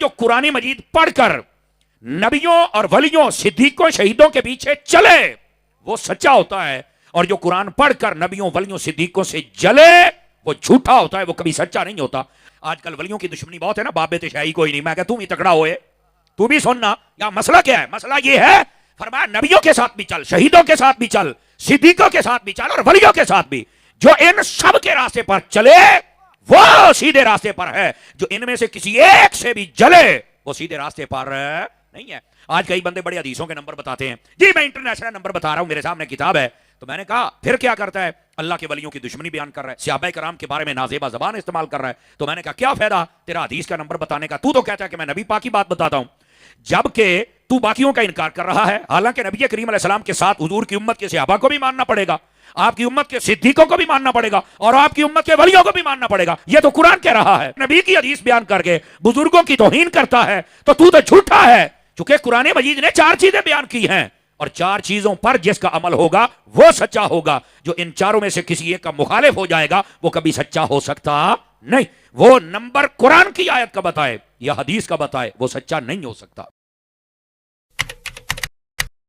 جو قرآن مجید پڑھ کر نبیوں اور ولیوں صدیقوں شہیدوں کے پیچھے چلے وہ سچا ہوتا ہے، اور جو قرآن پڑھ کر نبیوں ولیوں صدیقوں سے جلے وہ جھوٹا ہوتا ہے، وہ کبھی سچا نہیں ہوتا۔ آج کل ولیوں کی دشمنی بہت ہے نا، باپ بیٹے شاہی کوئی نہیں، میں کہتا تم ہی تکڑا ہوئے، تو بھی سننا یا مسئلہ کیا ہے؟ مسئلہ یہ ہے فرمایا نبیوں کے ساتھ بھی چل، شہیدوں کے ساتھ بھی چل، صدیقوں کے ساتھ بھی چل، اور ولیوں کے ساتھ بھی۔ جو ان سب کے راستے پر چلے وہ سیدھے راستے پر ہے، جو ان میں سے کسی ایک سے بھی جلے وہ سیدھے راستے پر نہیں ہے۔ آج کئی بندے بڑے حدیثوں کے نمبر بتاتے ہیں، جی میں انٹرنیشنل نمبر بتا رہا ہوں، میرے سامنے کتاب ہے۔ تو میں نے کہا پھر کیا کرتا ہے؟ اللہ کے ولیوں کی دشمنی بیان کر رہا ہے، صحابہ کرام کے بارے میں نازیبہ زبان استعمال کر رہا ہے۔ تو میں نے کہا کیا فائدہ تیرا حدیث کا نمبر بتانے کا؟ تو کہتا ہے کہ میں نبی پاک کی بات بتاتا ہوں، جبکہ تو باقیوں کا انکار کر رہا ہے، حالانکہ نبی کریم علیہ السلام کے ساتھ حضور کی امت کے صحابہ کو بھی ماننا پڑے گا، آپ کی امت کے صدیقوں کو بھی ماننا پڑے گا، اور آپ کی امت کے ولیوں کو بھی ماننا پڑے گا۔ یہ تو قرآن کہہ رہا ہے۔ نبی کی حدیث بیان کر کے بزرگوں کی توہین کرتا ہے تو جھوٹا ہے، چونکہ قرآن مجید نے 4 چیزیں بیان کی ہیں، اور 4 چیزوں پر جس کا عمل ہوگا وہ سچا ہوگا۔ جو ان 4 میں سے کسی ایک کا مخالف ہو جائے گا وہ کبھی سچا ہو سکتا نہیں۔ وہ نمبر قرآن کی آیت کا بتائے یا حدیث کا بتائے وہ سچا نہیں ہو سکتا۔